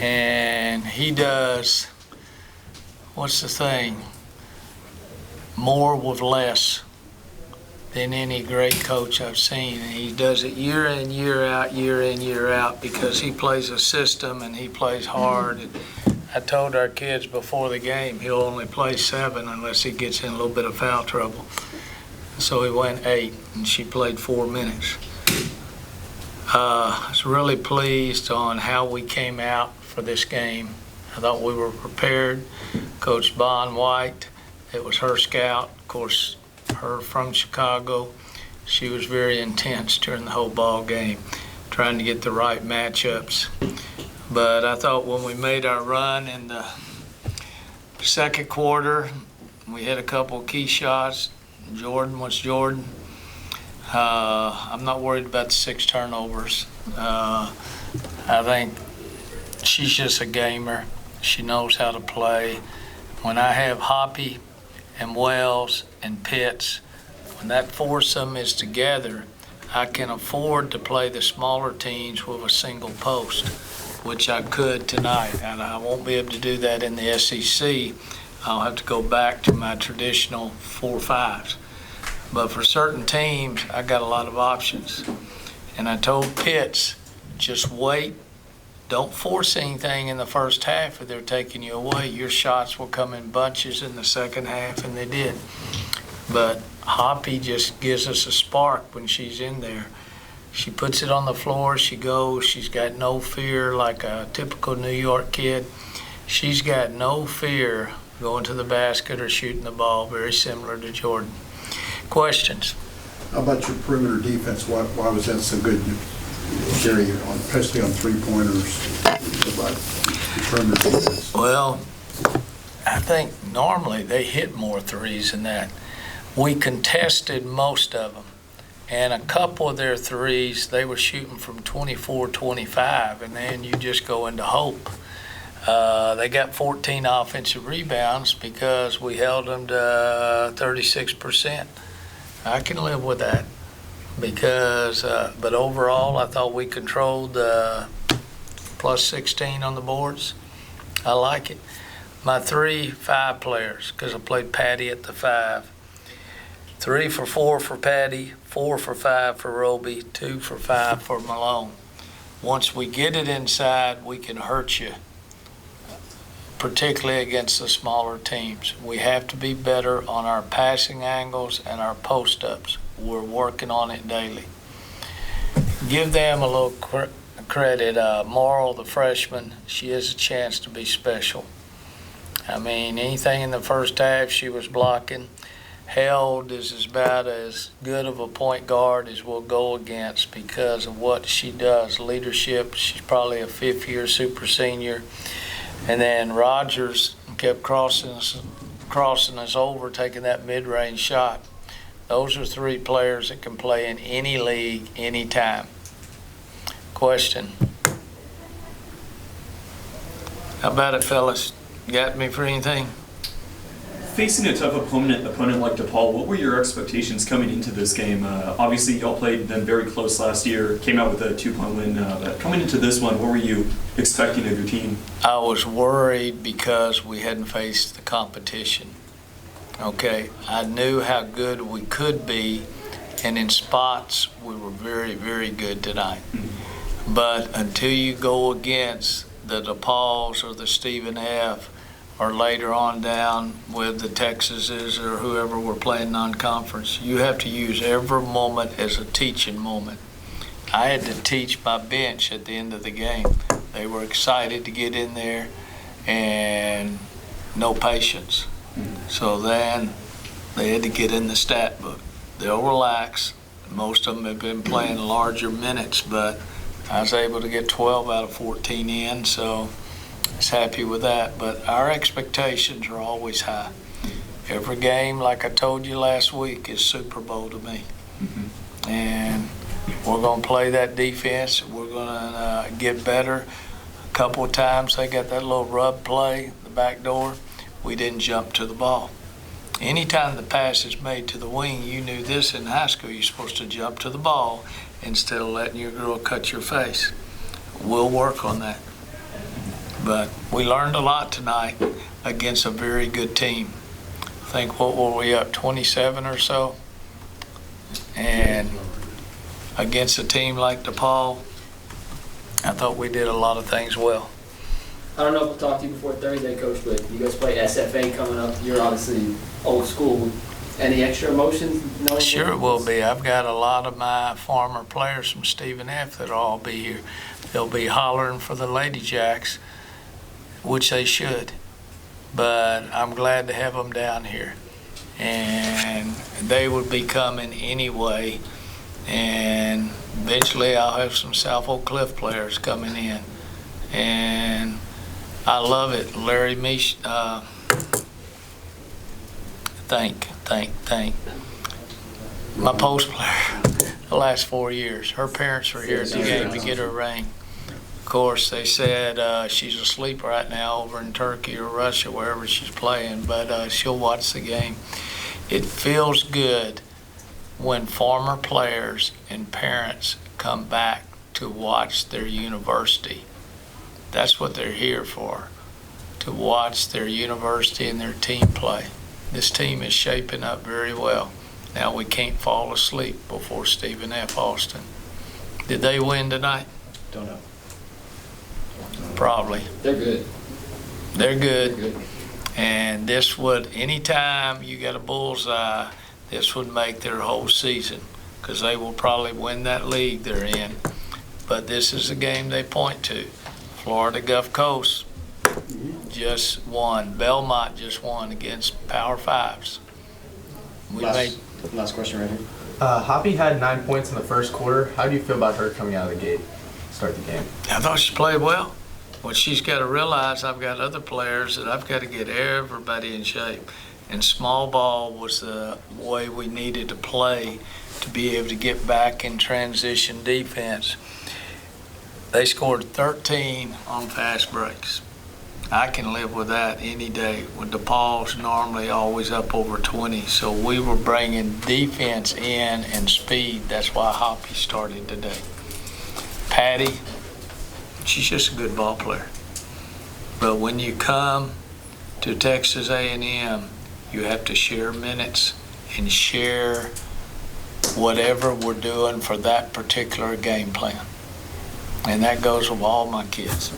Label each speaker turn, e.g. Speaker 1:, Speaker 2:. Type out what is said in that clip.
Speaker 1: and he does, what's the thing, more with less than any great coach I've seen. And he does it year in, year out, year in, year out, because he plays a system and he plays hard. And I told our kids before the game he'll only play 7 unless he gets in a little bit of foul trouble. So he went 8, and she played 4 minutes. I was really pleased on how we came out for this game. I thought we were prepared. Coach Bon White, it was her scout, of course, her from Chicago. She was very intense during the whole ball game, trying to get the right matchups. But I thought when we made our run in the second quarter, we hit a couple of key shots. Jordan was Jordan. I'm not worried about the 6 turnovers. I think she's just a gamer. She knows how to play. When I have Hoppy and Wells and Pitts, when that foursome is together, I can afford to play the smaller teams with a single post, which I could tonight. And I won't be able to do that in the SEC. I'll have to go back to my traditional 4-5s. But for certain teams, I got a lot of options. And I told Pitts, just wait. Don't force anything in the first half if they're taking you away. Your shots will come in bunches in the second half, and they did. But Hoppy just gives us a spark when she's in there. She puts it on the floor, she goes, she's got no fear like a typical New York kid. She's got no fear going to the basket or shooting the ball, very similar to Jordan. Questions?
Speaker 2: How about your perimeter defense? Why was that so good, Jerry, especially on three-pointers? About the perimeter defense?
Speaker 1: Well, I think normally they hit more threes than that. We contested most of them. And a couple of their threes, they were shooting from 24, 25, and then you just go into hope. They got 14 offensive rebounds because we held them to 36%. I can live with that because, but overall, I thought we controlled plus 16 on the boards. I like it. My 3-5 players, because I played Patty at the 5. 3 for 4 for Patty, 4 for 5 for Roby, 2 for 5 for Malone. Once we get it inside, we can hurt you, particularly against the smaller teams. We have to be better on our passing angles and our post-ups. We're working on it daily. Give them a little credit. Morrill, the freshman, she has a chance to be special. I mean, anything in the first half she was blocking. Held is about as good of a point guard as we'll go against because of what she does. Leadership, she's probably a 5th-year super senior. And then Rogers kept crossing us over, taking that mid-range shot. Those are 3 players that can play in any league, anytime. Question? How about it, fellas? Got me for anything?
Speaker 3: Facing a tough opponent like DePaul, what were your expectations coming into this game? Obviously, y'all played them very close last year, came out with a 2-point win. But coming into this one, what were you expecting of your team?
Speaker 1: I was worried because we hadn't faced the competition. Okay, I knew how good we could be, and in spots, we were very, very good tonight. Mm-hmm. But until you go against the DePauls or the Stephen F., or later on down with the Texases or whoever we're playing non-conference, you have to use every moment as a teaching moment. I had to teach my bench at the end of the game. They were excited to get in there and no patience. So then they had to get in the stat book. They'll relax. Most of them have been playing larger minutes, but I was able to get 12 out of 14 in, so I was happy with that. But our expectations are always high. Every game, like I told you last week, is Super Bowl to me. Mm-hmm. And we're going to play that defense. We're going to get better. A couple of times they got that little rub play, the back door. We didn't jump to the ball. Anytime the pass is made to the wing, you knew this in high school, you're supposed to jump to the ball instead of letting your girl cut your face. We'll work on that. But we learned a lot tonight against a very good team. I think, what were we up, 27 or so? And against a team like DePaul, I thought we did a lot of things well.
Speaker 4: I don't know if we'll talk to you before Thursday, Coach, but you guys play SFA coming up. You're obviously old school. Any extra emotions?
Speaker 1: Sure it will be. I've got a lot of my former players from Stephen F. that'll all be here. They'll be hollering for the Lady Jacks, which they should. But I'm glad to have them down here. And they would be coming anyway. And eventually I'll have some South Oak Cliff players coming in. And I love it. Larry Mish, thank. My post player, the last 4 years. Her parents were here at the game to get her ring. Of course, they said she's asleep right now over in Turkey or Russia, wherever she's playing, but she'll watch the game. It feels good when former players and parents come back to watch their university. That's what they're here for, to watch their university and their team play. This team is shaping up very well. Now we can't fall asleep before Stephen F. Austin. Did they win tonight?
Speaker 3: Don't know.
Speaker 1: Probably.
Speaker 4: They're good.
Speaker 1: They're good.
Speaker 4: They're good.
Speaker 1: And this would, anytime you got a bullseye, this would make their whole season, because they will probably win that league they're in. But this is a game they point to. Florida Gulf Coast just won. Belmont just won against Power Fives.
Speaker 5: Last question right here.
Speaker 6: Hoppy had 9 points in the first quarter. How do you feel about her coming out of the gate to start the game?
Speaker 1: I thought she played well. What she's got to realize, I've got other players that I've got to get everybody in shape. And small ball was the way we needed to play to be able to get back in transition defense. They scored 13 on fast breaks. I can live with that any day. With DePaul's normally always up over 20. So we were bringing defense in and speed. That's why Hoppy started today. Patty, she's just a good ball player. But when you come to Texas A&M, you have to share minutes and share whatever we're doing for that particular game plan. And that goes with all my kids.